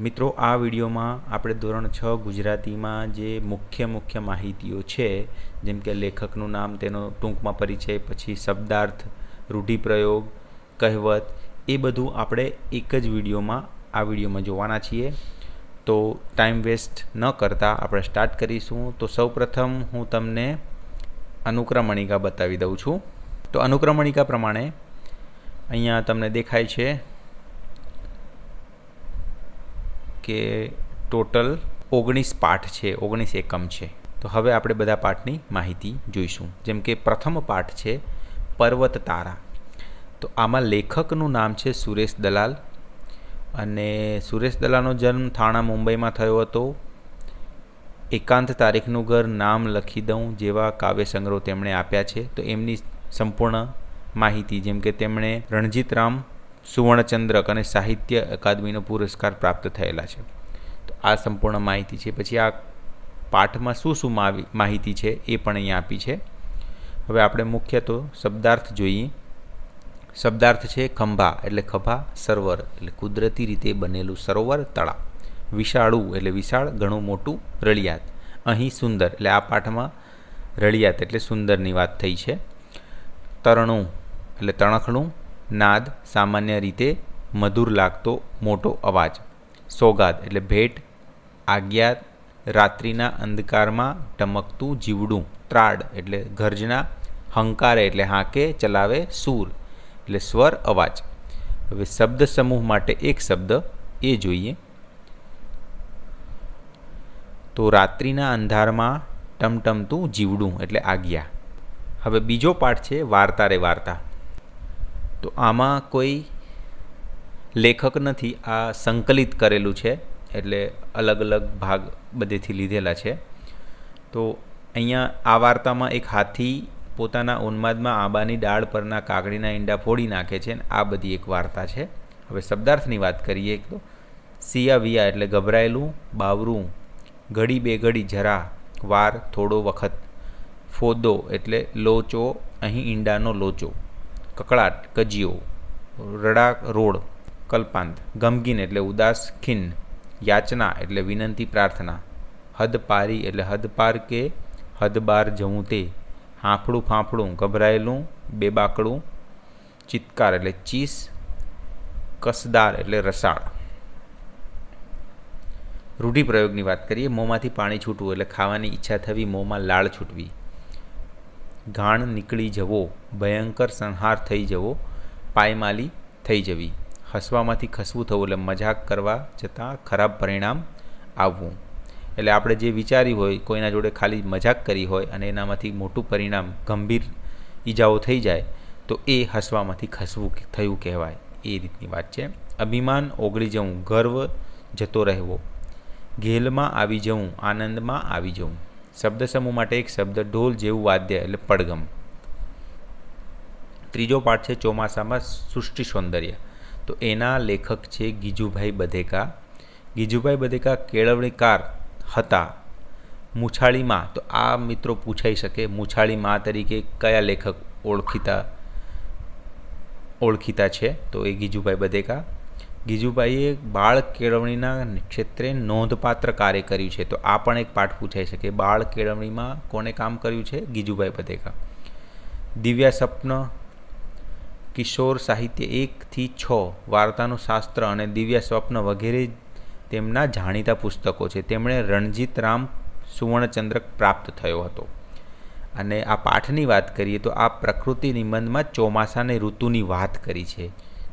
મિત્રો, આ વિડીયોમાં આપણે ધોરણ 6 ગુજરાતીમાં જે મુખ્ય માહિતીઓ છે, જેમ કે લેખકનું નામ, તેનો ટૂંકમાં પરિચય, પછી શબ્દાર્થ, રૂઢિપ્રયોગ, કહેવત, એ બધું આપણે એક જ વિડીયોમાં જોવાના છીએ. તો ટાઈમ વેસ્ટ ન કરતાં આપણે સ્ટાર્ટ કરીશું. તો સૌપ્રથમ હું તમને અનુક્રમણિકા બતાવી દઉં છું. તો અનુક્રમણિકા પ્રમાણે અહીંયા તમને દેખાય છે કે ટોટલ 19 પાઠ છે, 19 એકમ છે. તો હવે આપણે બધા પાઠની માહિતી જોઈશું. જેમ કે પ્રથમ પાઠ છે પર્વત તારા. તો આમાં લેખકનું નામ છે સુરેશ દલાલ, અને સુરેશ દલાલનો જન્મ થાણા મુંબઈમાં થયો હતો. એકાંત તારીખનું ઘર, નામ લખી દઉં જેવા કાવ્ય સંગ્રહો તેમણે આપ્યા છે. તો એમની સંપૂર્ણ માહિતી, જેમ કે તેમણે રણજીતરામ સુવર્ણચંદ્રક અને સાહિત્ય અકાદમીનો પુરસ્કાર પ્રાપ્ત થયેલા છે. તો આ સંપૂર્ણ માહિતી છે. પછી આ પાઠમાં શું માહિતી છે એ પણ અહીંયા આપી છે. હવે આપણે મુખ્ય તો શબ્દાર્થ જોઈએ. શબ્દાર્થ છે ખંભા એટલે ખભા, સરોવર એટલે કુદરતી રીતે બનેલું સરોવર, તળાવ. વિશાળું એટલે વિશાળ, ઘણું મોટું, રળિયાત. અહીં સુંદર એટલે આ પાઠમાં રળિયાત એટલે સુંદરની વાત થઈ છે. તરણું એટલે તણખણું, નાદ સામાન્ય રીતે મધુર લાગતો મોટો અવાજ. સોગાદ એટલે ભેટ, આજ્ઞા રાત્રિના અંધકારમાં ટમકતું જીવડું. ત્રાડ એટલે ગર્જના, હંકારે એટલે હાંકે ચલાવે, સૂર એટલે સ્વર, અવાજ. હવે શબ્દ સમૂહ માટે એક શબ્દ એ જોઈએ. તો રાત્રિના અંધારમાં ટમટમતું જીવડું એટલે આજ્ઞા. હવે બીજો પાઠ છે વાર્તા રે વાર્તા. તો આમાં કોઈ લેખક નથી, આ સંકલિત કરેલું છે, એટલે અલગ અલગ ભાગ બધેથી લીધેલા છે. તો અહીંયા આ વાર્તામાં એક હાથી પોતાના ઉન્માદમાં આંબાની ડાળ પરના કાકડીના ઈંડા ફોડી નાખે છે. આ બધી એક વાર્તા છે. હવે શબ્દાર્થની વાત કરીએ તો સિયા વિયા એટલે ગભરાયેલું, બાવરું ઘડી બે ઘડી જરા, વાર થોડો વખત, ફોદો એટલે લોચો, અહીં ઈંડાનો લોચો, કકળાટ કજિયો, રડા રોડ, કલ્પાંત, ગમગીન એટલે ઉદાસ, ખિન્ન, યાચના એટલે વિનંતી પ્રાર્થના, હદપારી એટલે હદપાર કે હદબાર જવું તે, હાંફળું ફાંફળું ગભરાયેલું, બેબાકડું, ચિત્કાર એટલે ચીસ, કસદાર એટલે રસાળ. રૂઢિપ્રયોગની વાત કરીએ. મોંમાંથી પાણી છૂટવું એટલે ખાવાની ઈચ્છા થવી, મોંમાં લાળ છૂટવી. ઘાણ નીકળી જવો, ભયંકર સંહાર થઈ જવો, પાયમાલી થઈ જવી. હસવામાંથી ખસવું થવું એટલે મજાક કરવા છતાં ખરાબ પરિણામ આવવું. એટલે આપણે જે વિચાર્યું હોય, કોઈના જોડે ખાલી મજાક કરી હોય અને એનામાંથી મોટું પરિણામ, ગંભીર ઈજાઓ થઈ જાય, તો એ હસવામાંથી ખસવું થયું કહેવાય. એ રીતની વાત છે. અભિમાન ઓગળી જવું, ગર્વ જતો રહેવો, ઘેલમાં આવી જવું, આનંદમાં આવી જવું. શબ્દ સમૂહ માટે એક શબ્દ ઢોલ જેવું વાદ્ય એટલે પડઘમ. ત્રીજો પાઠ છે ચોમાસામાં સૃષ્ટિ સૌંદર્ય. તો એના લેખક છે ગીજુભાઈ બધેકા. ગીજુભાઈ બધેકા કેળવણીકાર હતા. મૂછાળીમાં, તો આ મિત્રો પૂછાઈ શકે, મૂછાળીમાં તરીકે કયા લેખક ઓળખીતા છે? તો એ ગીજુભાઈ બધેકા. ગીજુભાઈએ બાળ કેળવણીના ક્ષેત્રે નોંધપાત્ર કાર્ય કર્યું છે. તો આ પણ એક પાઠ પૂછાઈ શકે. બાળ કેળવણીમાં કોણે કામ કર્યું છે? ગીજુભાઈ બધેકા. દિવ્યા સ્વપ્ન, કિશોર સાહિત્ય 1 થી 6, વાર્તાનું શાસ્ત્ર અને દિવ્યા સ્વપ્ન વગેરે તેમના જાણીતા પુસ્તકો છે. તેમણે રણજીતરામ સુવર્ણચંદ્રક પ્રાપ્ત થયો હતો. અને આ પાઠની વાત કરીએ તો આ પ્રકૃતિ નિબંધમાં ચોમાસાની ઋતુની વાત કરી છે,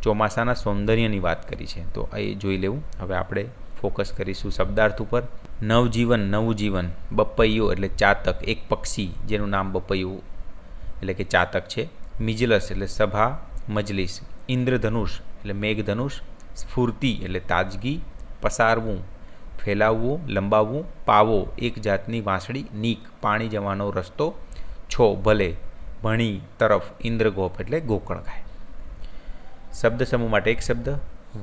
ચોમાસાના સૌંદર્યની વાત કરી છે. તો એ જોઈ લેવું. હવે આપણે ફોકસ કરીશું શબ્દાર્થ ઉપર. નવજીવન, નવું જીવન. બપૈયો એટલે ચાતક, એક પક્ષી જેનું નામ બપૈયું એટલે કે ચાતક છે. મિજલસ એટલે સભા, મજલિસ. ઇન્દ્રધનુષ એટલે મેઘધનુષ. સ્ફૂર્તિ એટલે તાજગી, પસારવું, ફેલાવવું, લંબાવવું. પાવો એક જાતની વાંસળી. નીક પાણી જવાનો રસ્તો. છો ભલે, ભણી, તરફ. ઇન્દ્રગોપ એટલે ગોકળ ગાય. શબ્દ સમૂહ માટે એક શબ્દ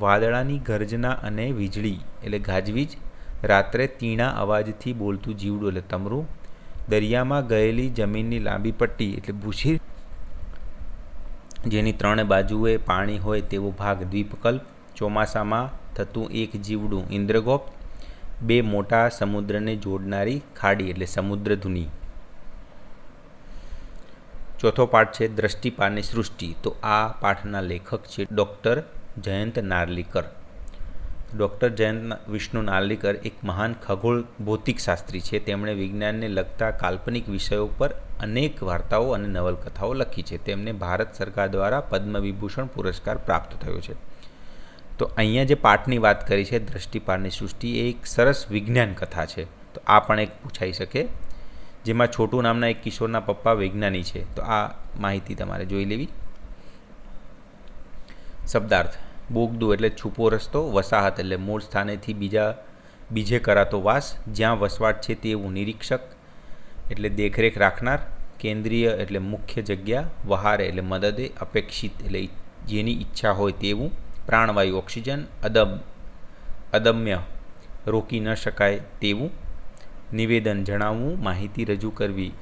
વાદળાની ગર્જના અને વીજળી એટલે ગાજવીજ. રાત્રે તીણા અવાજથી બોલતું જીવડું એટલે તમરું. દરિયામાં ગયેલી જમીનની લાંબી પટ્ટી એટલે ભૂશીર, જેની 3 બાજુએ પાણી હોય તેવો ભાગ દ્વીપકલ્પ. ચોમાસામાં થતું એક જીવડું ઇન્દ્રગોપ, બે મોટા સમુદ્રને જોડનારી ખાડી એટલે સમુદ્રધુની. ચોથો પાઠ છે દ્રષ્ટિપારની સૃષ્ટિ. તો આ પાઠના લેખક છે ડૉક્ટર જયંત નાર્લીકર. ડૉક્ટર જયંત વિષ્ણુ નાર્લીકર એક મહાન ખગોળ ભૌતિકશાસ્ત્રી છે. તેમણે વિજ્ઞાનને લગતા કાલ્પનિક વિષયો પર અનેક વાર્તાઓ અને નવલકથાઓ લખી છે. તેમને ભારત સરકાર દ્વારા પદ્મવિભૂષણ પુરસ્કાર પ્રાપ્ત થયો છે. તો અહીંયા જે પાઠની વાત કરી છે દ્રષ્ટિપારની સૃષ્ટિ, એ એક સરસ વિજ્ઞાન કથા છે. તો આ પણ એક પૂછાઈ શકે, જેમાં છોટુ નામના એક કિશોરના પપ્પા વૈજ્ઞાનિક છે. તો આ માહિતી તમારે જોઈ લેવી. શબ્દાર્થ: બોગદો એટલે છુપો રસ્તો, વસાહત એટલે મૂળ સ્થાનેથી બીજે કરાતો વાસ, જ્યાં વસવાટ છે તેવું નિરીક્ષક એટલે દેખરેખ રાખનાર, કેન્દ્રીય એટલે મુખ્ય જગ્યા, વહારે એટલે મદદે, અપેક્ષિત એટલે જેની ઈચ્છા હોય તેવું, પ્રાણવાયુ ઓક્સિજન, અદમ્ય રોકી ન શકાય તેવું, નિવેદન જણાવવું, માહિતી રજૂ કરવી,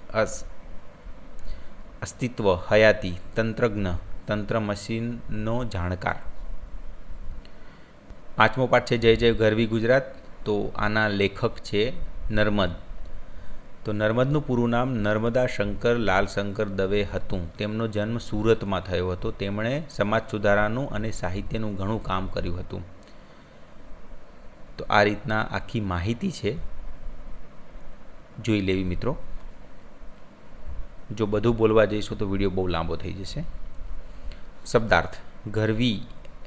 અસ્તિત્વ હયાતી, તંત્રજ્ઞ તંત્ર મશીનનો જાણકાર. પાંચમો પાઠ છે જય જય ગરવી ગુજરાત. તો આના લેખક છે નર્મદ. તો નર્મદનું પૂરું નામ નર્મદા શંકર લાલશંકર દવે હતું. તેમનો જન્મ સુરતમાં થયો હતો. તેમણે સમાજ સુધારાનું અને સાહિત્યનું ઘણું કામ કર્યું હતું. તો આ રીતના આખી માહિતી છે, જોઈ લેવી મિત્રો. જો બધું બોલવા જઈશું તો વિડીયો બહુ લાંબો થઈ જશે. શબ્દાર્થ: ગરવી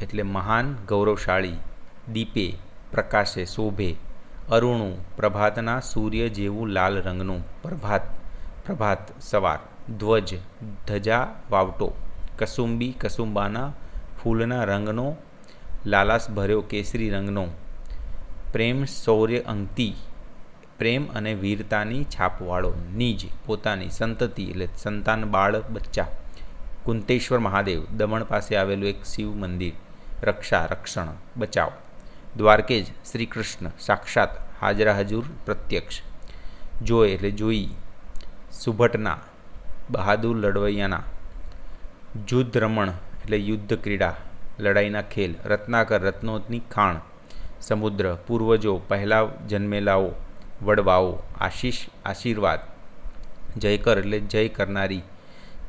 એટલે મહાન, ગૌરવશાળી, દીપે પ્રકાશે, શોભે, અરુણું પ્રભાતના સૂર્ય જેવું લાલ રંગનું, પ્રભાત સવાર, ધ્વજ ધજા વાવટો, કસુંબી કસુંબાના ફૂલના રંગનો, લાલાશ ભર્યો કેસરી રંગનો, પ્રેમ શૌર્ય અંકિત પ્રેમ અને વીરતાની છાપવાળો, નિજ પોતાની, સંતતિ એટલે સંતાન બાળ બચ્ચા, કુંતેશ્વર મહાદેવ દમણ પાસે આવેલું એક શિવ મંદિર, રક્ષા રક્ષણ બચાવ, દ્વારકેજ શ્રી કૃષ્ણ સાક્ષાત હાજરા હજુર પ્રત્યક્ષ, જોય એટલે જોઈ, સુભટના બહાદુર લડવૈયાના, જુદ્ધ રમણ એટલે યુદ્ધ ક્રીડા લડાઈના ખેલ, રત્નાકર રત્નોની ખાણ, સમુદ્ર પૂર્વજો પહેલા જન્મેલાઓ વડવાઓ, આશીષ આશીર્વાદ, જયકર એટલે જય કરનારી,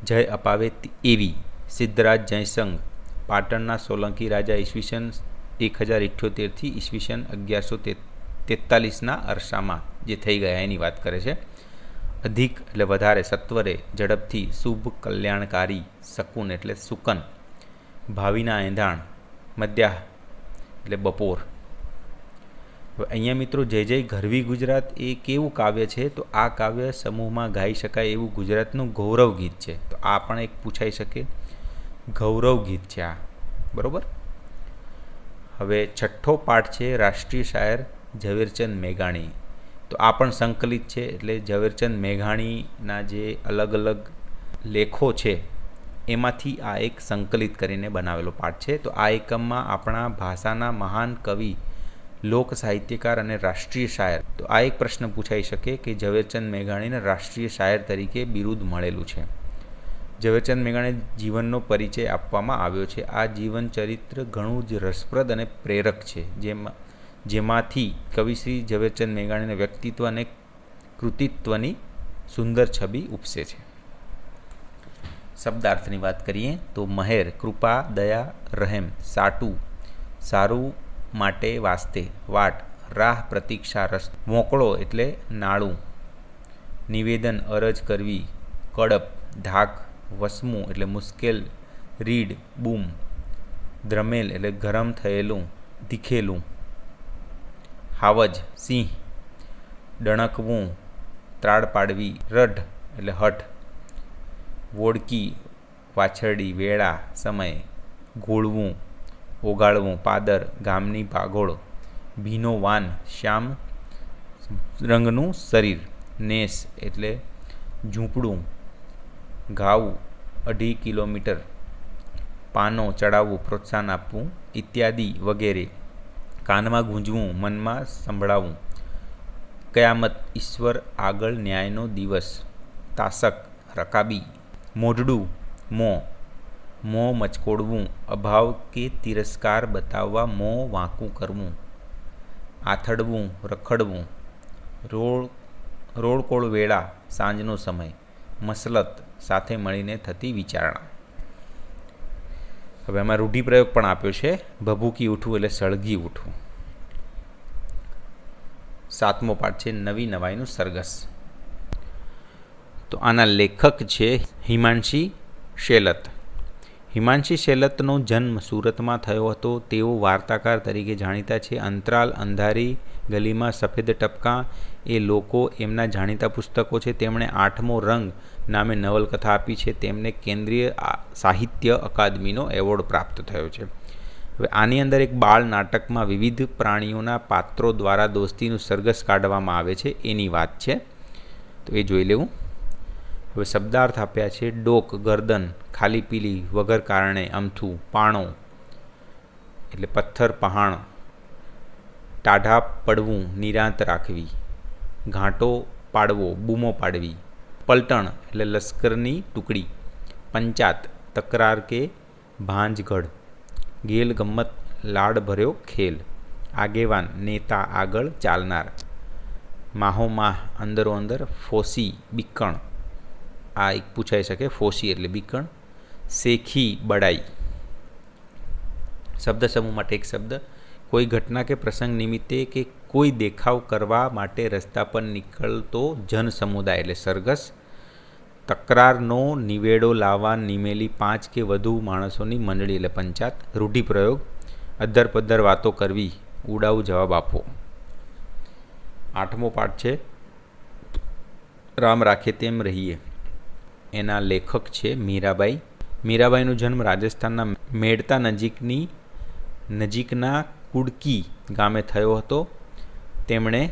જય અપાવે એવી, સિદ્ધરાજ જયસંગ પાટણના સોલંકી રાજા ઈસવીસન 1078થી ઈસવીસન 1143ના અરસામાં જે થઈ ગયા એની વાત કરે છે. અધિક એટલે વધારે, સત્વરે ઝડપથી, શુભ કલ્યાણકારી, શકુન એટલે સુકન, ભાવિના એંધાણ, મધ્યાહ એટલે બપોર. હવે અહીંયા મિત્રો જય જય ગરવી ગુજરાત એ કેવું કાવ્ય છે? તો આ કાવ્ય સમૂહમાં ગાઈ શકાય એવું ગુજરાતનું ગૌરવ ગીત છે. તો આ પણ એક પૂછાઈ શકે, ગૌરવ ગીત છે આ, બરાબર. હવે છઠ્ઠો પાઠ છે રાષ્ટ્રીય શાયર ઝવેરચંદ મેઘાણી. તો આ પણ સંકલિત છે, એટલે ઝવેરચંદ મેઘાણીના જે અલગ અલગ લેખો છે એમાંથી આ એક સંકલિત કરીને બનાવેલો પાઠ છે. તો આ એકમમાં આપણા ભાષાના મહાન કવિ, લોક સાહિત્યકાર અને રાષ્ટ્રીય શાયર. તો આ એક પ્રશ્ન પૂછાઈ શકે કે ઝવેરચંદ મેઘાણીને રાષ્ટ્રીય શાયર તરીકે બિરુદ મળેલું છે. ઝવેરચંદ મેઘાણી જીવનનો પરિચય આપવામાં આવ્યો છે. આ જીવન ચરિત્ર ઘણું જ રસપ્રદ અને પ્રેરક છે, જેમાંથી કવિશ્રી ઝવેરચંદ મેઘાણીના વ્યક્તિત્વ અને કૃતિત્વની સુંદર છબી ઉપસે છે. શબ્દાર્થની વાત કરીએ તો મહેર કૃપા, દયા, રહેમ, સાટું સારું માટે વાસ્તે, વાટ રાહ પ્રતીક્ષા, રસ મોકળો એટલે નાળું, નિવેદન અરજ કરવી, કડપ ધાક, વસમું એટલે મુશ્કેલ, રીડ બૂમ, દ્રમેલ એટલે ગરમ થયેલું તીખેલું, હાવજ સિંહ, ડણકવું ત્રાડ પાડવી, રઢ એટલે હઠ, વોડકી વાછરડી, વેળા સમય, ગોળવું ઓગાળવું, પાદર ગામની ભાગોળ, ભીનો વાન શ્યામ રંગનું શરીર, નેસ એટલે ઝૂંપડું, ઘાવ 2.5 કિલોમીટર, પાનો ચડાવવું પ્રોત્સાહન આપવું ઇત્યાદિ વગેરે, કાનમાં ગૂંજવું મનમાં સંભળાવવું, કયામત ઈશ્વર આગળ ન્યાયનો દિવસ, તાસક રકાબી, મોઢડું મોં, મોં મચકોડવું, અભાવ કે તિરસ્કાર બતાવવા મોં વાંકું કરવું, આથડવું, રખડવું, રોળકોળ વેળા, સાંજનો સમય, મસલત, સાથે મળીને થતી વિચારણા. હવે આમાં રૂઢિપ્રયોગ પણ આપ્યો છે. ભભૂકી ઉઠવું એટલે સળગી ઉઠવું. 7મો પાઠ છે નવી નવાઈનું સરઘસ. તો આના લેખક છે હિમાંશી શેલત. હિમાંશી શેલતનો જન્મ સુરતમાં થયો હતો. તેઓ વાર્તાકાર તરીકે જાણીતા છે. અંતરાલ, અંધારી, ગલીમાં સફેદ ટપકા એ લોકો એમના જાણીતા પુસ્તકો છે. તેમણે 8મો રંગ નામે નવલકથા આપી છે. તેમને કેન્દ્રીય સાહિત્ય અકાદમીનો એવોર્ડ પ્રાપ્ત થયો છે. હવે આની અંદર એક બાળ નાટકમાં વિવિધ પ્રાણીઓના પાત્રો દ્વારા દોસ્તીનું સરઘસ કાઢવામાં આવે છે એની વાત છે. તો એ જોઈ લેવું. હવે શબ્દાર્થ આપ્યા છે. ડોક, ગરદન, ખાલી પીલી, વગર કારણે, અમથું, પાણો એટલે પથ્થર, પહાણ, ટાઢા પડવું, નિરાંત રાખવી, ઘાંટો પાડવો, બૂમો પાડવી, પલટણ એટલે લશ્કરની ટુકડી, પંચાત તકરાર કે ભાંજગઢ, ગેલ ગમ્મત લાડ ભર્યો ખેલ, આગેવાન નેતા આગળ ચાલનાર, માહોમાહ અંદરો અંદર, ફોસી બીકણ આ એક પૂછાઈ શકે, ફોસી એટલે બીકણ, શેખી બડાઈ. શબ્દ સમૂહ માટે એક શબ્દ. કોઈ ઘટના કે પ્રસંગ નિમિત્તે કે કોઈ દેખાવ કરવા માટે રસ્તા પર નીકળતો જન સમુદાય એટલે સરઘસ. તકરારનો નિવેડો લાવવા નિમેલી 5 કે વધુ માણસોની મંડળી એટલે પંચાત. રૂઢિપ્રયોગ. અદ્ધર પદ્ધર વાતો કરવી, ઉડાઉ જવાબ આપવો. 8મો પાઠ છે રામ રાખે તેમ રહીએ. એના લેખક છે મીરાબાઈ. મીરાબાઈનો જન્મ રાજસ્થાનના મેડતા નજીકના કુડકી ગામે થયો હતો. તેમણે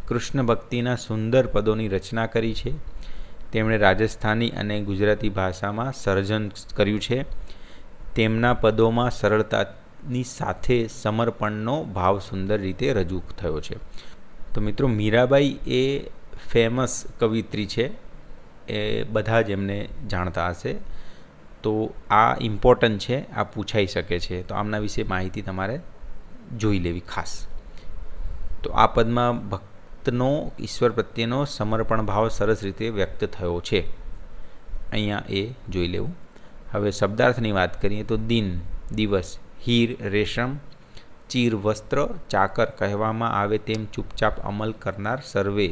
કૃષ્ણ ભક્તિના સુંદર પદોની રચના કરી છે. તેમણે રાજસ્થાની અને ગુજરાતી ભાષામાં સર્જન કર્યું છે. તેમના પદોમાં સરળતાની સાથે સમર્પણનો ભાવ સુંદર રીતે રજૂ થયો છે. તો મિત્રો, મીરાબાઈ એ ફેમસ કવિત્રી છે. એ બધા જ એમને જાણતા હશે. તો આ ઇમ્પોર્ટન્ટ છે, આ પૂછાઈ શકે છે. તો આમના વિશે માહિતી તમારે જોઈ લેવી ખાસ. તો આ પદમાં ભક્તનો ઈશ્વર પ્રત્યેનો સમર્પણ ભાવ સરસ રીતે વ્યક્ત થયો છે. અહીંયા એ જોઈ લેવું. હવે શબ્દાર્થની વાત કરીએ તો દિન દિવસ, હીર રેશમ, ચીર વસ્ત્ર, ચાકર કહેવામાં આવે તેમ ચૂપચાપ અમલ કરનાર, સર્વે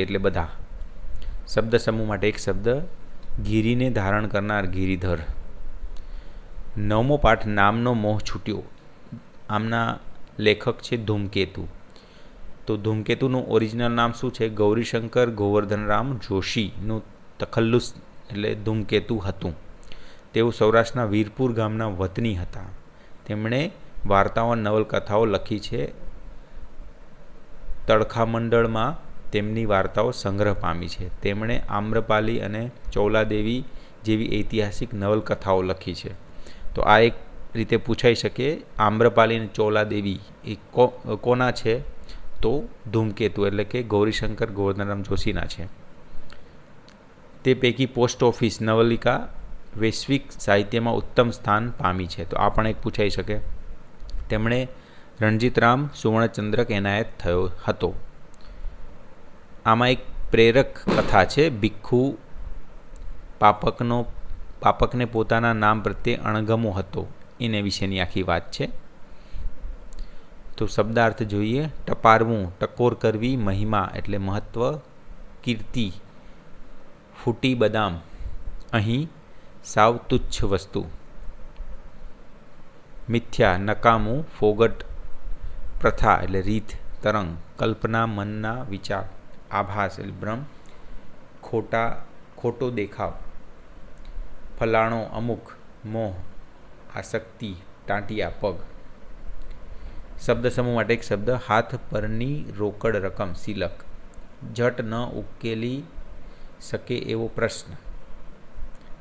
એટલે બધા. શબ્દ સમૂહ માટે એક શબ્દ. ગિરિને ધારણ કરનાર, ગિરિધર. 9મો પાઠ નામનો મોહ છૂટ્યો. આમના લેખક છે ધૂમકેતુ. તો ધૂમકેતુનું ઓરિજિનલ નામ શું છે? ગૌરીશંકર ગોવર્ધનરામ જોશીનું તખલ્લુસ એટલે ધૂમકેતુ હતું. તેઓ સૌરાષ્ટ્રના વીરપુર ગામના વતની હતા. તેમણે વાર્તાઓ, નવલકથાઓ લખી છે. તડખામંડળમાં તેમની વાર્તાઓ સંગ્રહ પામી છે. તેમણે આમ્રપાલી અને ચોલાદેવી જેવી ઐતિહાસિક નવલકથાઓ લખી છે. તો આ એક રીતે પૂછાઈ શકે. આમ્રપાલી અને ચોલાદેવી એ કોના છે? તો ધૂમકેતુ એટલે કે ગૌરીશંકર ગોવર્ધનરામ જોશીના છે. તે પૈકી પોસ્ટ ઓફિસ નવલિકા વૈશ્વિક સાહિત્યમાં ઉત્તમ સ્થાન પામી છે. તો આ પણ એક પૂછાઈ શકે. તેમણે રણજીતરામ સુવર્ણચંદ્રક એનાયત થયો હતો. આમાં એક પ્રેરક કથા છે. ભિક્ષુ પાપકને પોતાના નામ પ્રત્યે અણગમો હતો એને વિશેની આખી વાત છે. તો શબ્દાર્થ જોઈએ. ટપારવું, ટકોર કરવી, મહિમા એટલે મહત્વ, કીર્તિ, ફૂટી બદામ, અહીં સાવ તુચ્છ વસ્તુ, મિથ્યા નકામું, ફોગટ, પ્રથા એટલે રીત, તરંગ, કલ્પના મનના વિચાર, આભાસ એટલે ભ્રમ, ખોટો દેખાવ, ફલાણો અમુક, મોહ, આસક્તિ, ટાંટિયા પગ. શબ્દ સમૂહ માટે એક શબ્દ. હાથ પરની રોકડ રકમ, સિલક. ઝટ ન ઉકેલી શકે એવો પ્રશ્ન,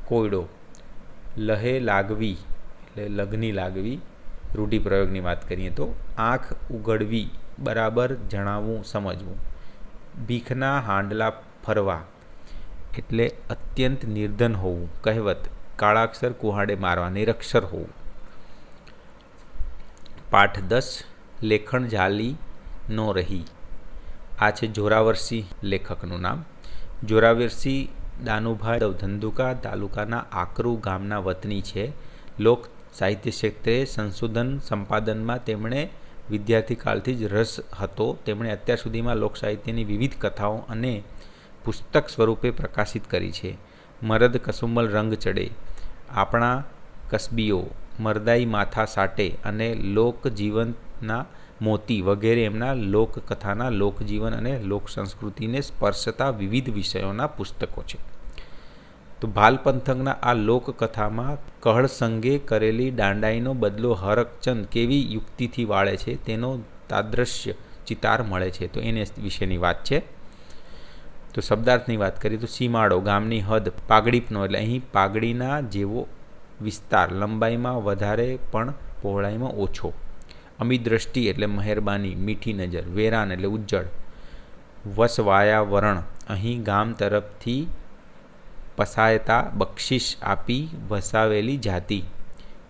કોયડો. લહે લાગવી એટલે લગ્ની લાગવી. રૂઢિપ્રયોગની વાત કરીએ તો આંખ ઉઘડવી, બરાબર જણાવવું, સમજવું. ભીખના હાંડલા ફરવા એટલે અત્યંત નિર્ધન હોવું. કહેવત કાળાક્ષર કુહાડે મારવા, નિરક્ષર હોવું. પાઠ 10 લેખણ ઝાલી નો રહી. આ છે જોરાવરસિંહ લેખકનું નામ. જોરાવરસિંહ દાનુભાઈ ધંધુકા તાલુકાના આકરુ ગામના વતની છે. લોક સાહિત્ય ક્ષેત્રે સંશોધન સંપાદનમાં તેમણે વિદ્યાર્થી કાળથી જ રસ હતો. તેમણે અત્યાર સુધીમાં લોક સાહિત્યની વિવિધ કથાઓ અને પુસ્તક સ્વરૂપે પ્રકાશિત કરી છે. મરદ કસુંબલ રંગ ચડે, આપણા કસબીઓ, મરદાઈ માથા સાટે અને લોકજીવનના મોતી વગેરે એમના લોકકથાના લોકજીવન અને લોક સંસ્કૃતિને સ્પર્શતા વિવિધ વિષયોના પુસ્તકો છે. તો ભાલ પંથકના આ લોકકથામાં કહળ સંગે કરેલી દાંડાઈનો બદલો હરકચંદ કેવી યુક્તિથી વાળે છે તેનો તાદ્રશ્ય ચિતાર મળે છે. તો એને વિશેની વાત છે. તો શબ્દાર્થની વાત કરીએ તો સીમાડો ગામની હદ, પાઘડીપનો એટલે અહીં પાઘડીના જેવો વિસ્તાર, લંબાઈમાં વધારે પણ પહોળાઈમાં ઓછો. અમિદ્રષ્ટિ એટલે મહેરબાની, મીઠી નજર. વેરાન એટલે ઉજ્જડ. વસવાયાવરણ અહીં ગામ તરફથી પસાયતા બક્ષિસ આપી વસાવેલી જાતિ.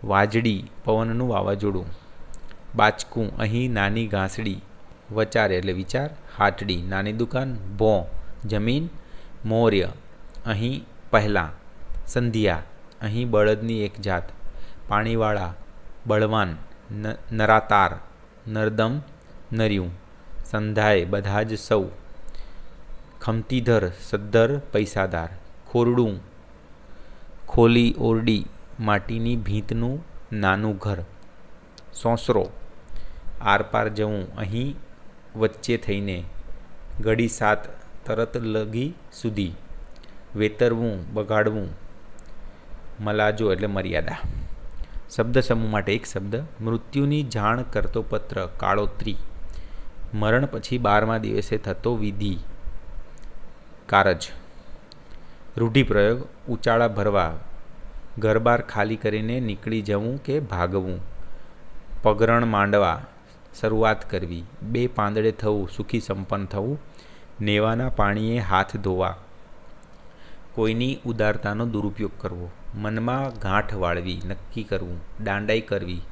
વાજડી પવનનું વાવાઝોડું. બાચકું અહીં નાની ઘાસડી. વચાર એટલે વિચાર. હાટડી નાની દુકાન. ભોં જમીન. મૌર્ય અહીં પહેલાં. સંધ્યા અહીં બળદની એક જાત. પાણીવાળા બળવાન. નરાતાર નરદમ નર્યું. સંધાય બધા જ સૌ. ખમતીધર સદ્ધર પૈસાદાર. ખોરડું ખોલી ઓરડી માટીની ભીંતનું નાનું ઘર. સોંસરો આરપાર જવું અહીં વચ્ચે થઈને. ઘડી સાત તરત લગી સુધી. વેતરવું બગાડવું. મલાજો એટલે મર્યાદા. શબ્દ સમૂહ માટે એક શબ્દ. મૃત્યુની જાણ કરતો પત્ર. કાળોત્રી. મરણ પછી 12મા દિવસે થતો વિધિ. કારજ. રૂઢિપ્રયોગ ઉચાળા ભરવા. ઘરબાર ખાલી કરીને નીકળી જવું કે ભાગવું. પગરણ માંડવા શરૂઆત કરવી. બે પાંદડે થવું સુખી સંપન્ન થવું. નેવાના પાણીએ હાથ ધોવા. કોઈની ઉદારતાનો દુરુપયોગ કરવો. મનમાં ગાંઠ વાળવી નક્કી કરવું. દાંડાઈ કરવી.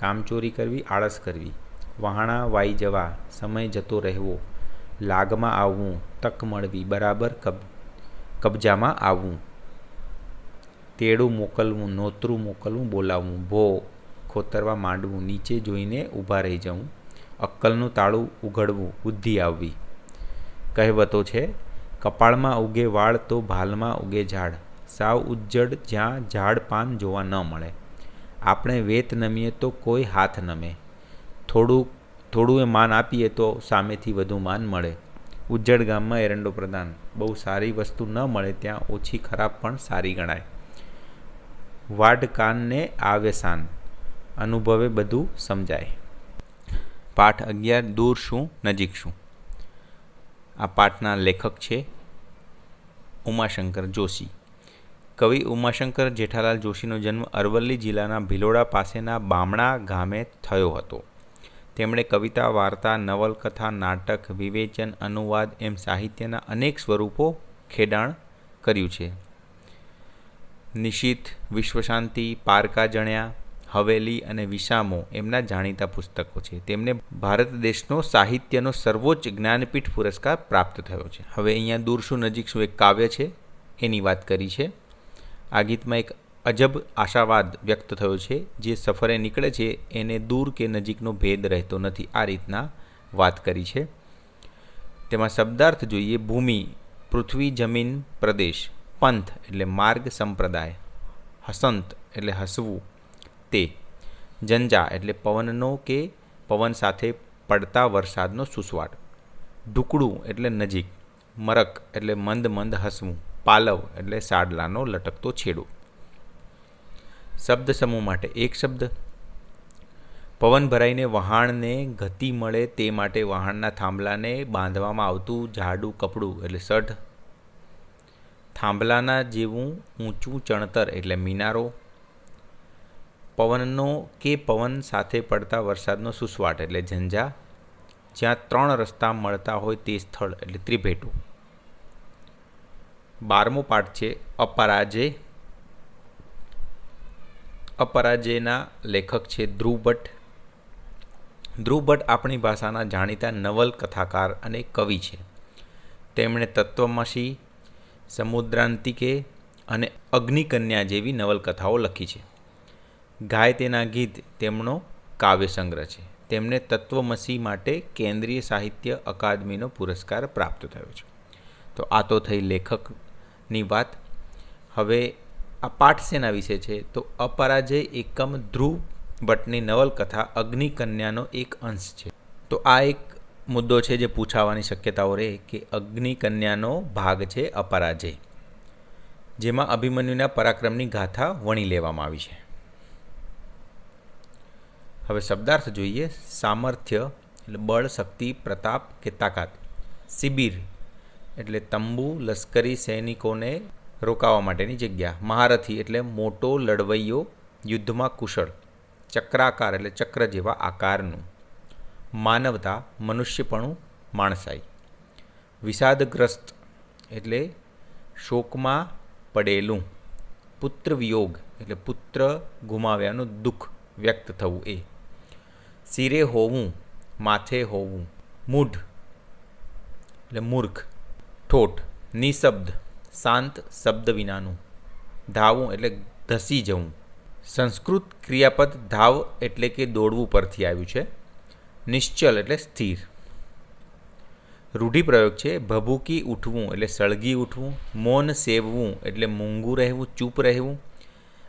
કામચોરી કરવી. આળસ કરવી. વહાણા વાઈ જવા સમય જતો રહેવો. લાગમાં આવવું તક મળવી. બરાબર કબજામાં આવવું. તેડું મોકલવું. નોતરું મોકલવું બોલાવવું. ભો ખોતરવા માંડવું. નીચે જોઈને ઊભા રહી જવું. અક્કલનું તાળું ઉઘડવું. બુદ્ધિ આવવી. કહેવતો છે કપાળમાં ઉગે વાળ તો ભાલમાં ઉગે ઝાડ. સાવ ઉજ્જડ જ્યાં ઝાડ પાન જોવા ન મળે. આપણે વેત નમીએ તો કોઈ હાથ નમે. થોડું એ માન આપીએ તો સામેથી વધુ માન મળે. ઉજ્જડ ગામમાં એરંડો પ્રધાન. બહુ સારી વસ્તુ ન મળે ત્યાં ઓછી ખરાબ પણ સારી ગણાય. વાડ કાનને આવે સાન. અનુભવે બધું સમજાય. પાઠ 11 દૂર શું નજીક શું. આ પાઠના લેખક છે ઉમાશંકર જોશી. કવિ ઉમાશંકર જેઠાલાલ જોશીનો જન્મ અરવલ્લી જિલ્લાના ભિલોડા પાસેના બામણા ગામે થયો હતો. તેમણે કવિતા, વાર્તા, નવલકથા, નાટક, વિવેચન, અનુવાદ એમ સાહિત્યના અનેક સ્વરૂપો ખેડાણ કર્યું છે. નિશીથ, વિશ્વશાંતિ, પારકા જણ્યા, હવેલી અને વિસામો એમના જાણીતા પુસ્તકો છે. તેમને ભારત દેશનો સાહિત્યનો સર્વોચ્ચ જ્ઞાનપીઠ પુરસ્કાર પ્રાપ્ત થયો છે. હવે અહીંયા દૂર શું નજીક શું એક કાવ્ય છે એની વાત કરી છે. આ ગીતમાં એક અજબ આશાવાદ વ્યક્ત થયો છે. જે સફરે નીકળે છે એને દૂર કે નજીકનો ભેદ રહેતો નથી. આ રીતના વાત કરી છે. તેમાં શબ્દાર્થ જોઈએ. ભૂમિ પૃથ્વી, જમીન, પ્રદેશ. પંથ એટલે માર્ગ, સંપ્રદાય. હસંત એટલે હસવું, તે. જંજા એટલે પવનનો કે પવન સાથે પડતા વરસાદનો સુસવાટ. ઢુકડું એટલે નજીક. મરક એટલે મંદ મંદ હસવું. પાલવ એટલે સાડલાનો લટકતો છેડો. શબ્દ સમૂહ માટે એક શબ્દ. પવન ભરાઈને વહાણને ગતિ મળે તે માટે વહાણના થાંભલાને બાંધવામાં આવતું જાડું કપડું એટલે સઢ. થાંભલાના જેવું ઊંચું ચણતર એટલે મિનારો. પવનનો કે પવન સાથે પડતા વરસાદનો સુસવાટ એટલે ઝંઝા. જ્યાં 3 રસ્તા મળતા હોય તે સ્થળ એટલે ત્રિભેટું. 12મો પાઠ છે અપરાજય. અપરાજયના લેખક છે ધ્રુવ ભટ્ટ. ધ્રુવ ભટ્ટ આપણી ભાષાના જાણીતા નવલકથાકાર અને કવિ છે. તેમણે તત્વમસી, સમુદ્રાંતિકે અને અગ્નિકન્યા જેવી નવલકથાઓ લખી છે. ગાય તેના ગીત તેમનો કાવ્ય સંગ્રહ છે. તેમને તત્વમસી માટે કેન્દ્રીય સાહિત્ય અકાદમીનો પુરસ્કાર પ્રાપ્ત થયો છે. તો આ તો થઈ લેખકની વાત. હવે આ પાઠ શેના વિશે છે? તો અપરાજય એકમ ધ્રુવ ભટ્ટની નવલકથા અગ્નિકન્યાનો એક અંશ છે. તો આ એક મુદ્દો છે જે પૂછાવાની શક્યતાઓ રહે કે અગ્નિકન્યાનો ભાગ છે અપરાજય, જેમાં અભિમન્યુના પરાક્રમની ગાથા વણી લેવામાં આવી છે. હવે શબ્દાર્થ જોઈએ. સામર્થ્ય એટલે બળ, શક્તિ, પ્રતાપ કે તાકાત. શિબિર એટલે તંબુ, લશ્કરી સૈનિકોને રોકાવા માટેની જગ્યા. મહારથી એટલે મોટો લડવૈયો, યુદ્ધમાં કુશળ. ચક્રાકાર એટલે ચક્ર જેવા આકારનું. માનવતા મનુષ્યપણું, માણસાઈ. વિષાદગ્રસ્ત એટલે શોકમાં પડેલું. પુત્ર વિયોગ એટલે પુત્ર ગુમાવ્યાનું દુઃખ વ્યક્ત થવું એ. શિરે હોવું, માથે હોવું. મૂઢ એટલે મૂર્ખ. ઠોઠ નિશબ્દ, શાંત, શબ્દ વિનાનું. ધાવવું એટલે ધસી જવું. સંસ્કૃત ક્રિયાપદ ધાવ એટલે કે દોડવું પરથી આવ્યું છે. નિશ્ચલ એટલે સ્થિર. રૂઢિપ્રયોગ છે ભભૂકી ઉઠવું એટલે સળગી ઉઠવું. મૌન સેવવું એટલે મૂંગું રહેવું, ચૂપ રહેવું.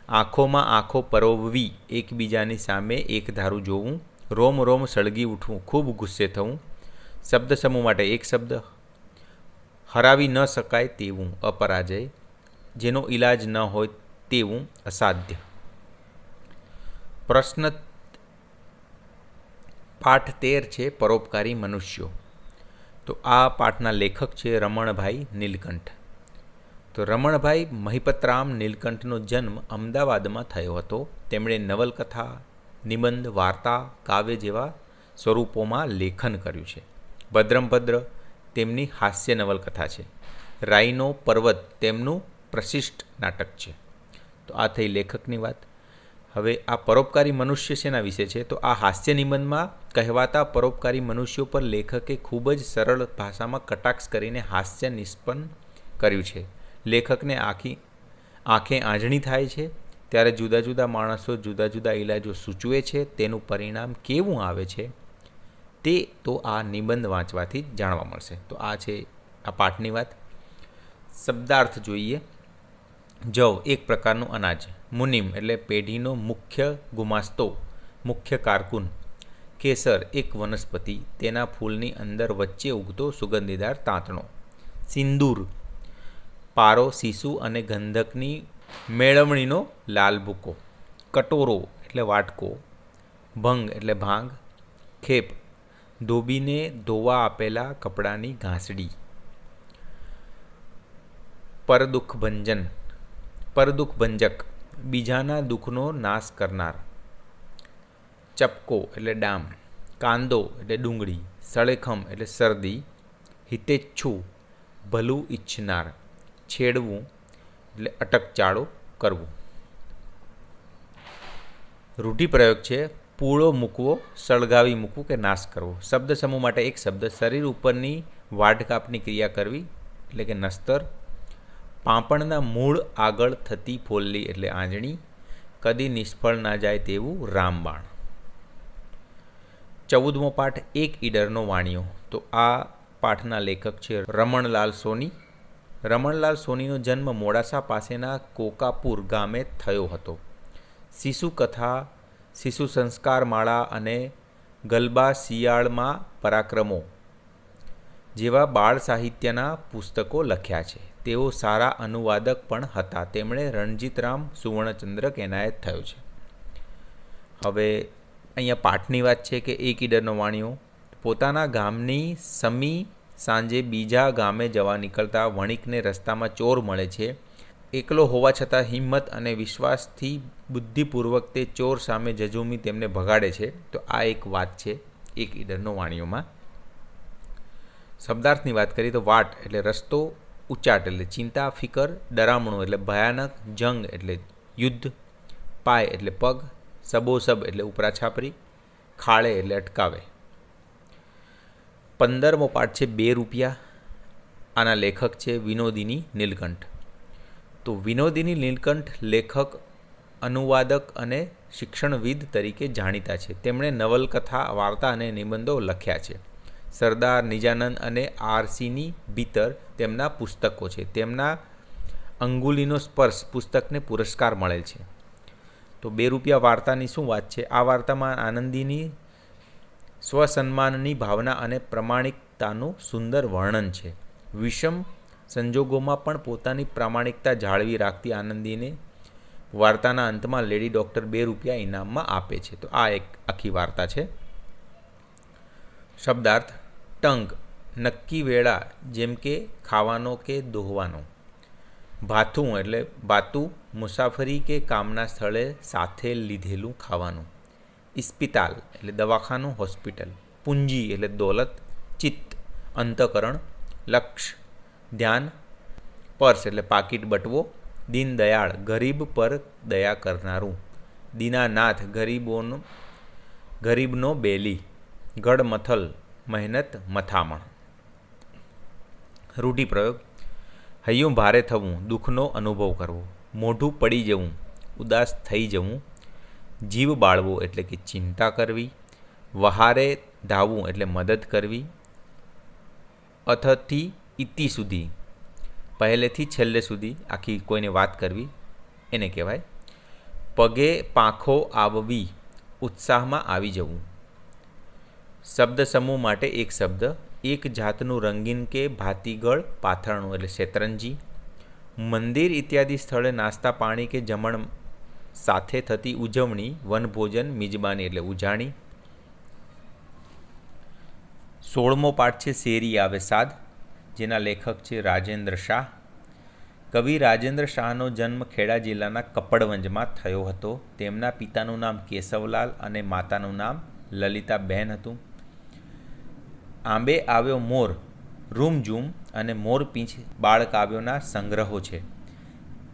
આંખોમાં આંખો પરોવવી, એકબીજાની સામે એક ધારું જોવું. રોમ રોમ સળગી ઉઠવું, ખૂબ ગુસ્સે થવું. શબ્દ સમૂહ માટે એક શબ્દ. હરાવી ન શકાય તેવું અપરાજય, જેનો ઈલાજ ન હોય તેવું અસાધ્ય. પ્રશ્ન પાઠ 13 છે પરોપકારી મનુષ્યો. તો આ પાઠના લેખક છે રમણભાઈ નીલકંઠ. તો રમણભાઈ મહિપતરામ નીલકંઠનો જન્મ અમદાવાદમાં થયો હતો. તેમણે નવલકથા, નિબંધ, વાર્તા, કાવ્ય જેવા સ્વરૂપોમાં લેખન કર્યું છે. ભદ્રમભદ્ર તેમની હાસ્ય નવલકથા છે. રાઈનો પર્વત તેમનું પ્રશિષ્ટ નાટક છે. તો આ થઈ લેખકની વાત. હવે આ પરોપકારી મનુષ્ય શેના વિશે છે? તો આ હાસ્ય નિબંધમાં કહેવાતા પરોપકારી મનુષ્યો પર લેખકે ખૂબ જ સરળ ભાષામાં કટાક્ષ કરીને હાસ્ય નિષ્પન્ન કર્યું છે. લેખકને આંખે આંજણી થાય છે ત્યારે જુદા જુદા માણસો જુદા જુદા ઈલાજો સૂચવે છે. તેનું પરિણામ કેવું આવે છે તે તો આ નિબંધ વાંચવાથી જ જાણવા મળશે. તો આ છે આ પાઠની વાત. શબ્દાર્થ જોઈએ. જવ એક પ્રકારનું અનાજ. મુનિમ એટલે પેઢીનો મુખ્ય ગુમાસ્તો, મુખ્ય કારકુન. કેસર એક વનસ્પતિ, તેના ફૂલની અંદર વચ્ચે ઉગતો સુગંધીદાર તાંતણો. સિંદૂર પારો, શીશુ અને ગંધકની મેળવણીનો લાલ ભૂકો. કટોરો એટલે વાટકો. ભંગ એટલે ભાંગ. ખેપ ધોબીને ધોવા આપેલા કપડાની ઘાસડી. પરદુઃખ ભંજક બીજાના દુઃખનો નાશ કરનાર. ચપકો એટલે ડામ. કાંદો એટલે ડુંગળી. સળેખમ એટલે શરદી. હિતેચ્છુ ભલું ઈચ્છનાર. છેડવું એટલે અટકચાળો કરવું. રૂઢિપ્રયોગ છે પૂળો મૂકવો, સળગાવી મૂકવું કે નાશ કરવો. શબ્દ સમૂહ માટે એક શબ્દ. શરીર ઉપરની વાઢકાપની ક્રિયા કરવી એટલે કે નસ્તર. પાંપણના મૂળ આગળ થતી ફોલ્લી એટલે આંજણી. કદી નિષ્ફળ ના જાય તેવું રામબાણ. 14મો પાઠ એક ઈડરનો વાણિયો. તો આ પાઠના લેખક છે રમણલાલ સોની. રમણલાલ સોનીનો જન્મ મોડાસા પાસેના કોકાપુર ગામે થયો હતો. શિશુ કથા, શિશુ સંસ્કાર માળા અને ગલબા શિયાળમાં પરાક્રમો જેવા બાળ સાહિત્યના પુસ્તકો લખ્યા છે. તેઓ સારા અનુવાદક પણ હતા. તેમણે રણજીતરામ સુવર્ણચંદ્રક એનાયત થયો છે. હવે અહીંયા પાઠની વાત છે કે એક ઈડરનો વાણિયો. પોતાના ગામની સમી સાંજે બીજા ગામે જવા નીકળતા વણિકને રસ્તામાં ચોર મળે છે. એકલો હોવા છતાં હિંમત અને વિશ્વાસથી બુદ્ધિપૂર્વક તે ચોર સામે ઝઝૂમી તેમને ભગાડે છે. તો આ એક વાત છે એક ઈડરનો વાણિયોમાં. શબ્દાર્થની વાત કરીએ તો વાટ એટલે રસ્તો. ઉચાટ એટલે ચિંતા, ફિકર. ડરામણું એટલે ભયાનક. જંગ એટલે યુદ્ધ. પાય એટલે પગ, સબોસબ એટલે ઉપરા છાપરી, ખાળે એટલે અટકાવે. 15મો પાઠ છે 2 રૂપિયા. આના લેખક છે વિનોદિની નીલકંઠ. તો વિનોદિની નીલકંઠ લેખક, અનુવાદક અને શિક્ષણવિદ તરીકે જાણીતા છે. તેમણે નવલકથા, વાર્તા અને નિબંધો લખ્યા છે. સરદાર નિજાનંદ અને આરસીની ભીતર તેમના પુસ્તકો છે. તેમના અંગુલીનો સ્પર્શ પુસ્તકને પુરસ્કાર મળેલ છે. તો 2 રૂપિયા વાર્તાની શું વાત છે? આ વાર્તામાં આનંદીની સ્વસન્માનની ભાવના અને પ્રામાણિકતાનું સુંદર વર્ણન છે. વિષમ સંજોગોમાં પણ પોતાની પ્રામાણિકતા જાળવી રાખતી આનંદીને વાર્તાના અંતમાં લેડી ડૉક્ટર 2 રૂપિયા ઇનામમાં આપે છે. તો આ એક આખી વાર્તા છે. શબ્દાર્થ: ટંક, નક્કી વેળા, જેમ કે ખાવાનો કે દોહવાનો. ભાથું એટલે બાતું, મુસાફરી કે કામના સ્થળે સાથે લીધેલું ખાવાનું. ઇસ્પિતાલ એટલે દવાખાનું, હોસ્પિટલ. પૂંજી એટલે દોલત. ચિત્ત અંતકરણ. લક્ષ ધ્યાન. પર્સ એટલે પાકીટ, બટવો. દીનદયાળ ગરીબ પર દયા કરનારું. દીનાનાથ ગરીબનો બેલી. ગડમથલ મહેનત, મથામણ. રૂઢિપ્રયોગ: હૈયું ભારે થવું, દુઃખનો અનુભવ કરવો. મોઢું પડી જવું, ઉદાસ થઈ જવું. જીવ બાળવો એટલે કે ચિંતા કરવી. વહારે ધાવવું એટલે મદદ કરવી. અથથી ઇતિ સુધી, પહેલેથી છેલ્લે સુધી આખી કોઈને વાત કરવી એને કહેવાય. પગે પાંખો આવવી, ઉત્સાહમાં આવી જવું. શબ્દ સમૂહ માટે એક શબ્દ. એક જાતનું રંગીન કે ભાતીગળ પાથરણું એટલે શેતરંજી. મંદિર ઇત્યાદિ સ્થળે નાસ્તા પાણી કે જમણ સાથે થતી ઉજવણી, વનભોજન, મિજબાની એટલે ઉજાણી. 16મો પાઠ છે શેરી આવે સાદ, જેના લેખક છે રાજેન્દ્ર શાહ. કવિ રાજેન્દ્ર શાહનો જન્મ ખેડા જિલ્લાના કપડવંજમાં થયો હતો. તેમના પિતાનું નામ કેશવલાલ અને માતાનું નામ લલિતાબેન હતું. આંબે આવ્યો મોર, રૂમઝૂમ અને મોરપીંછ બાળકાવ્યોના સંગ્રહો છે.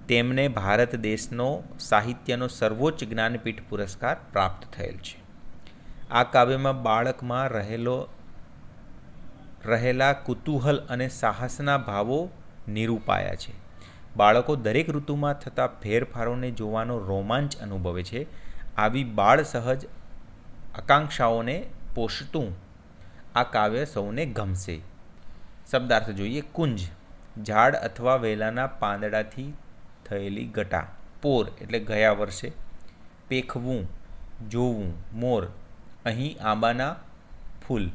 તેમને ભારત દેશનો સાહિત્યનો સર્વોચ્ચ જ્ઞાનપીઠ પુરસ્કાર પ્રાપ્ત થયેલ છે. આ કાવ્યમાં બાળકમાં રહેલા કુતૂહલ અને સાહસના ભાવો નિરૂપાયા છે. બાળકો દરેક ઋતુમાં થતા ફેરફારોને જોવાનો રોમાંચ અનુભવે છે. આવી બાળ સહજ આકાંક્ષાઓને પોષતું આ કાવ્ય સૌને ગમશે. શબ્દાર્થ જોઈએ. કુંજ, ઝાડ અથવા વેલાના પાંદડાથી થયેલી ગટા. પોર એટલે ગયા વર્ષે. પેખવું, જોવું. મોર, અહીં આંબાના ફૂલ.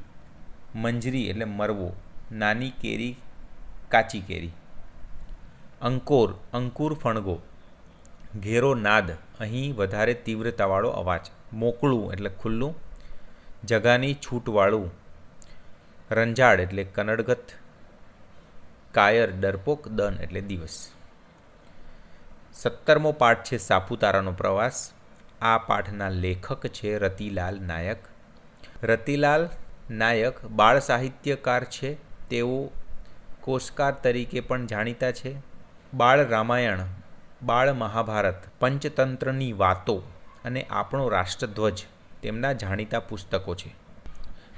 મંજરી એટલે મરવો, નાની કેરી, કાચી કેરી. અંકોર, અંકુર ફણગો. ઘેરો નાદ, અહીં વધારે તીવ્રતાવાળો અવાજ. મોકળું એટલે ખુલ્લું. જગાની છૂટવાળું. રંજાડ એટલે કનડગત. કાયર ડરપોક. દન એટલે દિવસ. 17મો પાઠ છે સાપુતારાનો પ્રવાસ. આ પાઠના લેખક છે રતિલાલ નાયક. રતિલાલ નાયક બાળ સાહિત્યકાર છે. તેઓ કોશકાર તરીકે પણ જાણીતા છે. બાળ રામાયણ, બાળ મહાભારત, પંચતંત્રની વાતો અને આપણો રાષ્ટ્રધ્વજ તેમના જાણીતા પુસ્તકો છે.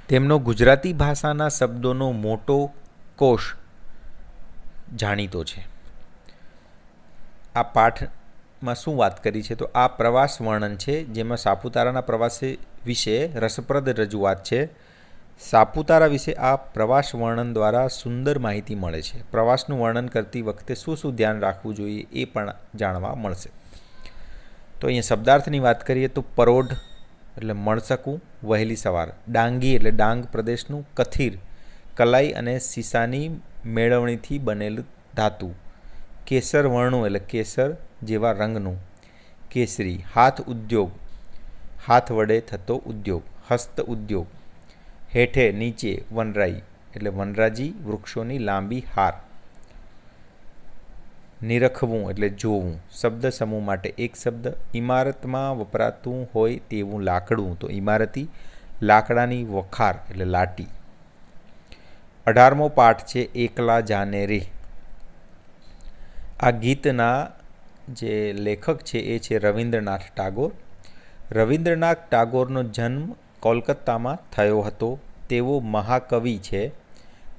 તેમનો ગુજરાતી ભાષાના શબ્દોનો મોટો કોશ જાણીતો છે. આ પાઠમાં શું વાત કરી છે? તો આ પ્રવાસ વર્ણન છે, જેમાં સાપુતારાના પ્રવાસ વિશે રસપ્રદ રજૂઆત છે. સાપુતારા વિશે આ પ્રવાસ વર્ણન દ્વારા સુંદર માહિતી મળે છે. પ્રવાસનું વર્ણન કરતી વખતે શું શું ધ્યાન રાખવું જોઈએ એ પણ જાણવા મળશે. તો અહીંયા શબ્દાર્થની વાત કરીએ તો પરોઢ એટલે મળસકું, વહેલી સવાર. ડાંગી એટલે ડાંગ પ્રદેશનું. કથિર, કલાઈ અને સીસાની મેળવણીથી બનેલું ધાતુ. કેસર વર્ણું એટલે કેસર જેવા રંગનું. કેસરી, હાથ ઉદ્યોગ, હાથ વડે થતો ઉદ્યોગ. હસ્ત ઉદ્યોગ. હેઠે નીચે વનરાઈ એટલે વનરાજી વૃક્ષોની લાંબી હાર. નિરખવું એટલે જોવું. શબ્દ સમૂહ માટે એક શબ્દ. ઇમારતમાં વપરાતું હોય તેવું લાકડું તો ઇમારતી. લાકડાની વખાર એટલે લાટી. 18મો પાઠ છે એકલા જાને રે. આ ગીતના જે લેખક છે એ છે રવિન્દ્રનાથ ટાગોર. રવિન્દ્રનાથ ટાગોરનો જન્મ કોલકાતામાં થયો હતો. તેઓ મહાકવિ છે.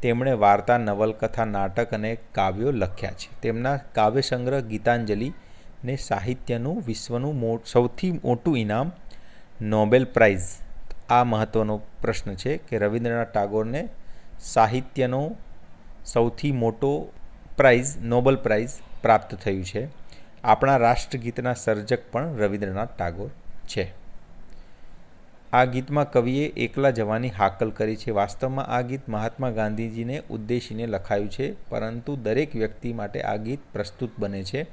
તેમણે વાર્તા, નવલકથા, નાટક અને કાવ્યો લખ્યા છે. તેમના કાવ્ય સંગ્રહ ગીતાંજલિને સાહિત્યનું વિશ્વનું સૌથી મોટું ઇનામ નોબેલ પ્રાઇઝ. આ મહત્ત્વનો પ્રશ્ન છે કે રવિન્દ્રનાથ ટાગોરને સાહિત્યનો સૌથી મોટો પ્રાઇઝ નોબેલ પ્રાઇઝ પ્રાપ્ત થયું છે. આપણા રાષ્ટ્રગીતના સર્જક પણ રવિન્દ્રનાથ ટાગોર છે. આ ગીતમાં કવિએ એકલા જવાની હાકલ કરી છે. વાસ્તવમાં આ ગીત મહાત્મા ગાંધીજીને ઉદ્દેશીને લખાયું છે, પરંતુ દરેક વ્યક્તિ માટે આ ગીત પ્રસ્તુત બને છે.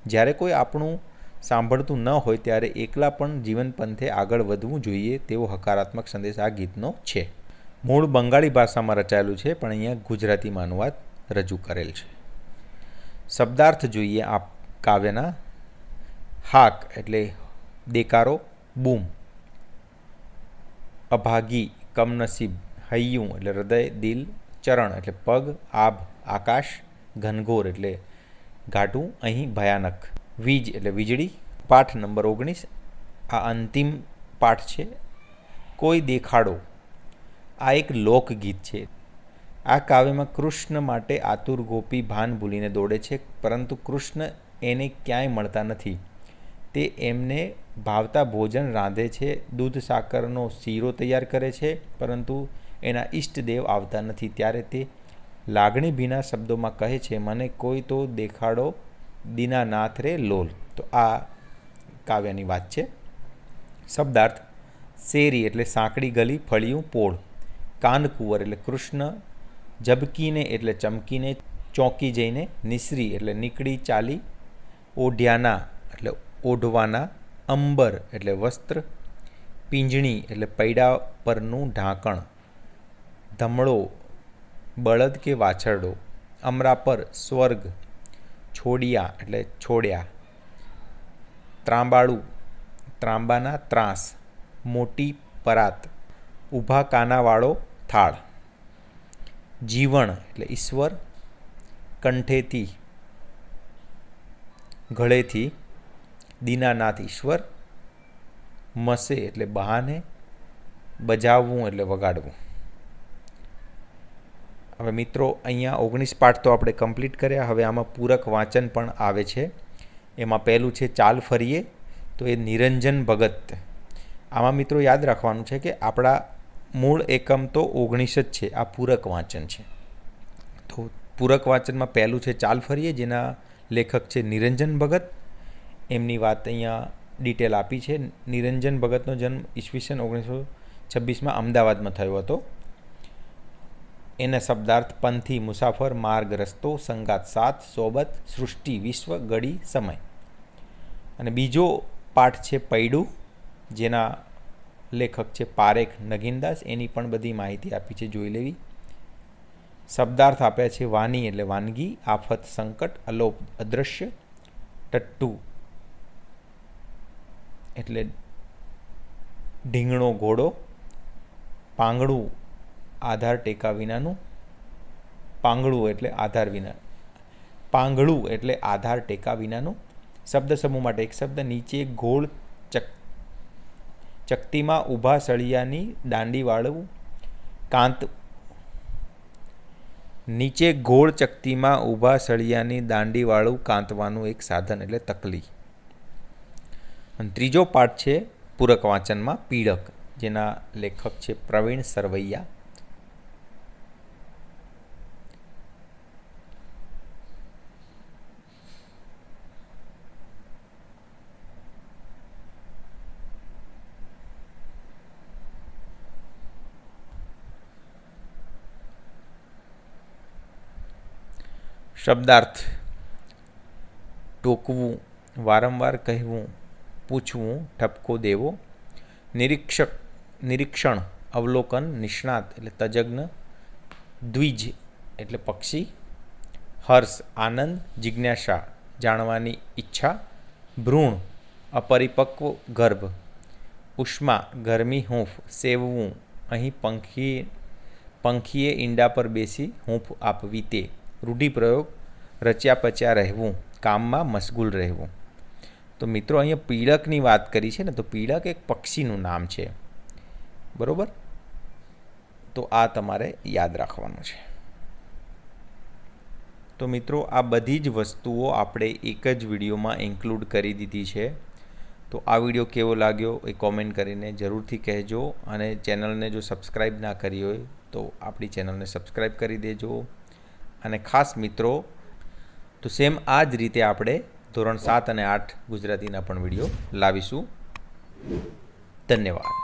જ્યારે કોઈ આપણું સાંભળતું ન હોય ત્યારે એકલા પણ જીવન પંથે આગળ વધવું જોઈએ તેવો હકારાત્મક સંદેશ આ ગીતનો છે. મૂળ બંગાળી ભાષામાં રચાયેલું છે, પણ અહીંયા ગુજરાતીમાં અનુવાદ રજૂ કરેલ છે. શબ્દાર્થ જોઈએ આ કાવ્યના. હાક એટલે દેકારો, બૂમ. અભાગી, કમનસીબ. હૈયું એટલે હૃદય, દિલ. ચરણ એટલે પગ, આભ, આકાશ. ઘનઘોર એટલે ઘાટું, અહીં ભયાનક. વીજ એટલે વીજળી. પાઠ નંબર 19. આ અંતિમ પાઠ છે. કોઈ દેખાડો. આ એક લોકગીત છે. આ કાવ્યમાં કૃષ્ણ માટે આતુર ગોપી ભાન ભૂલીને દોડે છે, પરંતુ કૃષ્ણ એને ક્યાંય મળતા નથી. તે એમને ભાવતા ભોજન રાંધે છે, દૂધ સાકરનો શીરો તૈયાર કરે છે, પરંતુ એના ઈષ્ટદેવ આવતા નથી. ત્યારે તે લાગણીભીના શબ્દોમાં કહે છે, મને કોઈ તો દેખાડો દીનાનાથ રે લોલ. તો આ કાવ્યની વાત છે. શબ્દાર્થ. શેરી એટલે સાંકડી ગલી, ફળિયું, પોળ. કાનકુંવર એટલે કૃષ્ણ. ઝબકીને એટલે ચમકીને, ચોંકી જઈને. નિસરી એટલે નીકળી ચાલી. ઓઢ્યાના એટલે ઓઢવાના. અંબર એટલે વસ્ત્ર. પીંજણી એટલે પૈડા પરનું ઢાંકણ. ધમડો બળદ કે વાછરડો. અમરાપર સ્વર્ગ. છોડિયા એટલે છોડ્યા. ત્રાંબાળું ત્રાંબાના ત્રાસ. મોટી પરાત. ઊભા કાનાવાળો થાળ. જીવણ એટલે ઈશ્વર. કંઠેથી ગળેથી. દીનાનાથ ઈશ્વર. મસે એટલે બહાને. બજાવવું એટલે વગાડવું. હવે મિત્રો અહીંયા 19 પાઠ તો આપણે કમ્પ્લીટ કર્યા. હવે આમાં પૂરક વાંચન પણ આવે છે. એમાં પહેલું છે ચાલ ફરીએ, તો એ નિરંજન ભગત. આમાં મિત્રો યાદ રાખવાનું છે કે આપણા મૂળ એકમ તો 19 જ છે. આ પૂરક વાંચન છે. તો પૂરક વાંચનમાં પહેલું છે ચાલ ફરીએ, જેના લેખક છે નિરંજન ભગત. એમની વાત અહીંયા ડિટેલ આપી છે. નિરંજન ભગતનો જન્મ ઈસવીસન 1926માં અમદાવાદમાં થયો હતો. એના શબ્દાર્થ પંથી, મુસાફર, માર્ગ, રસ્તો, સંગાત, સાથ, સોબત, સૃષ્ટિ, વિશ્વ, ગળી, સમય. અને બીજો પાઠ છે પૈડું, જેના લેખક છે પારેખ નગીનદાસ. એની પણ બધી માહિતી આપી છે, જોઈ લેવી. શબ્દાર્થ આપ્યા છે વાની એટલે વાનગી. આફત, સંકટ. અલોપ, અદૃશ્ય. ટટ્ટુ એટલે ઢીંગણો ઘોડો. પાંગડું આધાર ટેકા વિનાનું. પાંગડું એટલે આધાર વિના. પાંગડું એટલે આધાર ટેકા વિનાનું. શબ્દ સમૂહ માટે એક શબ્દ. નીચે ગોળ ચકતીમાં ઊભા સળિયાની દાંડીવાળું કાંત. નીચે ગોળ ચકતીમાં ઊભા સળિયાની દાંડીવાળું કાંતવાનું એક સાધન એટલે તકલી. અને ત્રીજો પાઠ છે પૂરક વાંચનમાં પીડક, જેના લેખક છે પ્રવીણ સરવૈયા. શબ્દાર્થ. ટોકવું, વારંવાર કહેવું, પૂછવું, ઠપકો દેવો. નિરીક્ષણ, અવલોકન, નિષ્ણાત એટલે તજજ્ઞ. દ્વિજ એટલે પક્ષી. હર્ષ, આનંદ, જિજ્ઞાસા, જાણવાની ઈચ્છા. ભ્રૂણ, અપરિપક્વ ગર્ભ. ઉષ્મા, ગરમી, હૂંફ. સેવવું, અહીં પંખીએ ઈંડા પર બેસી હૂંફ આપવી તે. રૂઢિપ્રયોગ, રચ્યા પચ્યા રહેવું, કામમાં મશગુલ રહેવું. તો મિત્રો અહીંયા પીળકની વાત કરી છે ને, તો પીળક એક પક્ષીનું નામ છે, બરાબર. તો આ તમારે યાદ રાખવાનું છે. તો મિત્રો આ બધી જ વસ્તુઓ આપણે એક જ વિડીયોમાં ઇન્ક્લુડ કરી દીધી છે. તો આ વિડીયો કેવો લાગ્યો એ કોમેન્ટ કરીને જરૂરથી કહેજો, અને ચેનલને જો સબસ્ક્રાઈબ ના કરી હોય તો આપણી ચેનલને સબસ્ક્રાઈબ કરી દેજો. અને ખાસ મિત્રો, તો સેમ આ જ રીતે આપણે ધોરણ 7 અને 8 ગુજરાતીના પણ વિડીયો લાવીશું. ધન્યવાદ.